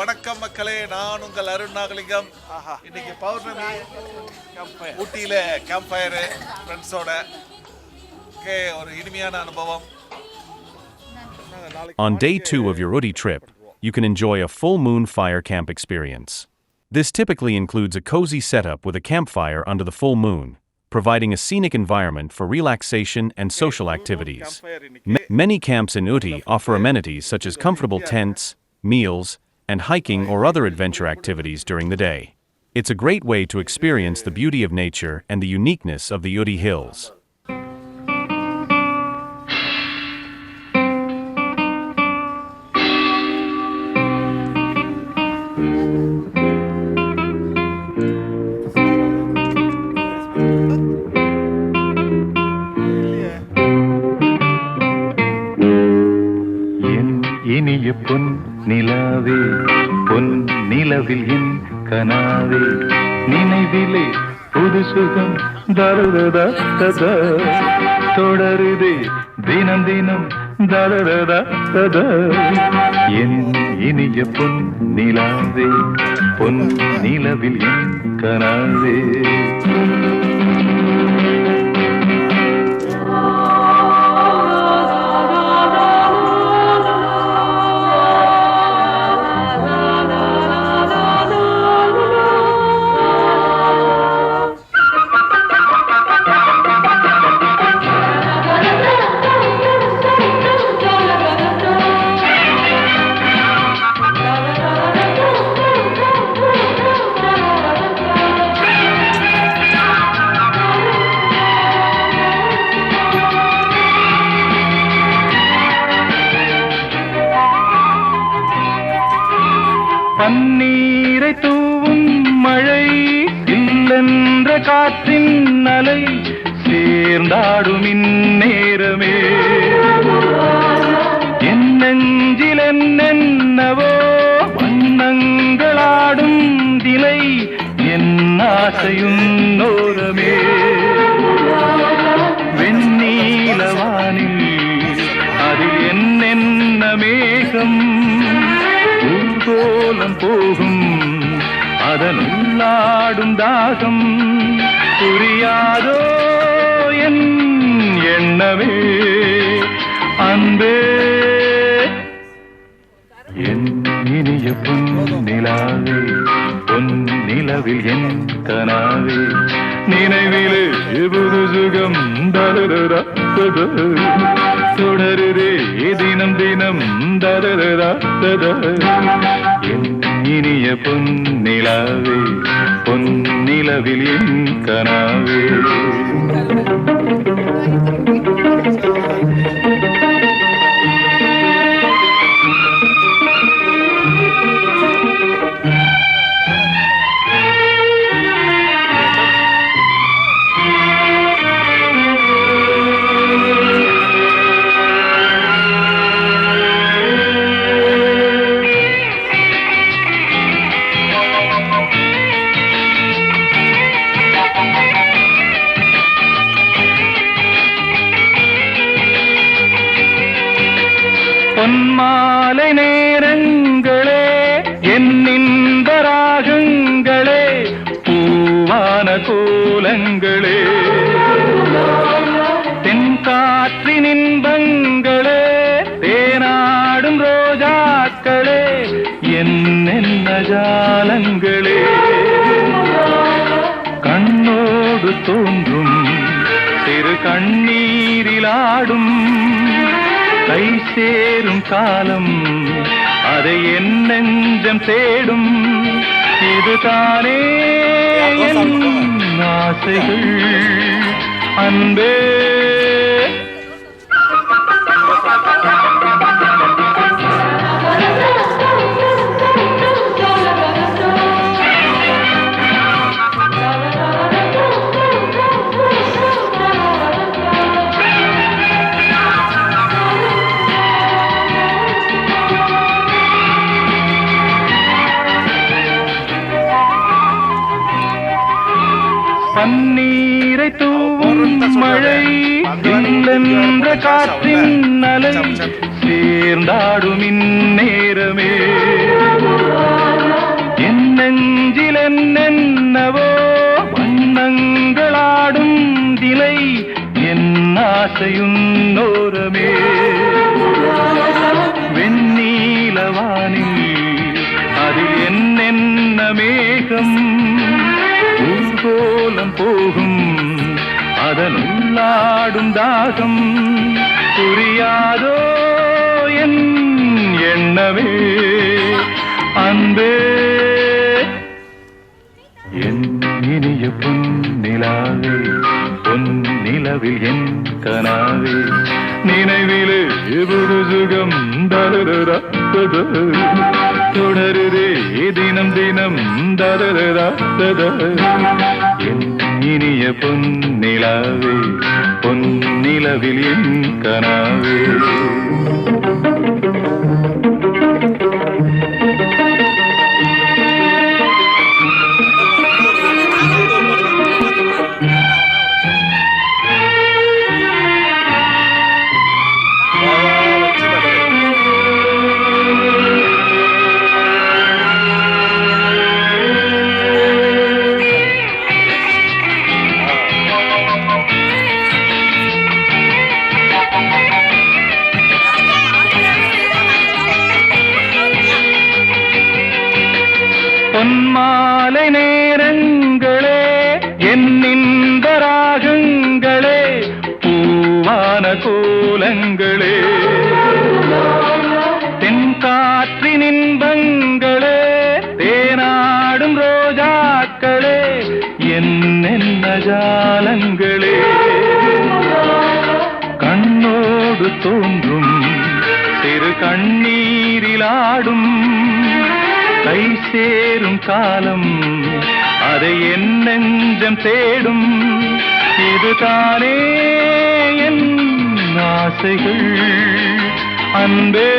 வணக்கம் மக்களே, நான் உங்கள் அருண் நாகலிங்கம். இன்னைக்கு பௌர்ணமி, ஊட்டியில கேம்ப் ஃபயர் ஃப்ரெண்ட்ஸோட ஒரு இனிமையான அனுபவம். On day 2 of your Ooty trip, you can enjoy a full moon fire camp experience. This typically includes a cozy setup with a campfire under the full moon, providing a scenic environment for relaxation and social activities. Many camps in Ooty offer amenities such as comfortable tents, meals, and hiking or other adventure activities during the day. It's a great way to experience the beauty of nature and the uniqueness of the Ooty Hills. இனிய பொன் நிலாவே, பொன் நிலவில் என் கனாவே, நினைவிலே புது சுகம் தருததா ததா, தொடருதே தினம் தினம் தருததா ததா. என் இனிய பொன் நிலாவே, பொன் நிலவில் என் கனாவே. பன்னீரை தூவும் மழை, இல்லென்ற காற்றின் அலை, சேர்ந்தாடும் இந்நேரமே என் நெஞ்சில் என்னென்னவோ வண்ணங்களாடும் திலை, என் ஆசையும் நோரமே. வெண்ணீலவானில் அதில் என்னென்ன மேகம், ஊர்கோலம் போகும் அதனுள்ளாடும் தாகம், புரியாதோ என் எண்ணமே அன்பே. என் இனிய பொன் நிலாவே, பொன் நிலவில் என் கனாவே, நினைவிலே புது சுகம் தருதா ததா, தொடருதே தினம் தினம் தருதா ததா. என் இனிய பொன் நிலாவே, பொன் நிலவில் என் கனாவே. பொன்மாலை நேரங்களே, என் இன்ப ராகங்களே, பூவான கோலங்களே, தென்காற்றின் இன்பங்களே, தேனாடும் ரோஜாக்களே, என்னென்ன ஜாலங்களே, கண்ணோடு தோன்றும் சிறு கண்ணீரிலாடும் கை சேரும் காலம், அதை என் நெஞ்சம் தேடும், இதுதானே என் ஆசைகள் அன்பே. பன்னீரை தூவும் மழை, இல்லென்ற காற்றின் அலை, சேர்ந்தாடும் இந்நேரமே என்னவோ வண்ணங்களாடும் தினை என் ஆசையுன்னோரமே வெண்ணீலவானில் அதில் என்னென்ன மேகம் ஊர்கோலம் போகும் அதனுள்ளாடும் தாகம் புரியாதோ என் எண்ணமே அன்பே என் இனிய பொன்னிலாவே பொன்னிலவில் என் கனாவே நினைவிலே ஒரு சுகம் தருதா தொடருதே தினம் தினம் தருதா என் இனிய பொன்னிலாவே பொன்னிலவில் என் கனாவே பொன்மாலை நேரங்களே என்னின்ப ராகங்களே பூவான கோலங்களே தென்காற்றின் இன்பங்களே தேனாடும் ரோஜாக்களே என்னென்ன ஜாலங்களே கண்ணோடு தோன்றும் சிறு கண்ணீரிலாடும் கை சேரும் காலம் அதை என் நெஞ்சம் தேடும் இதுதானே என் ஆசைகள் அன்பே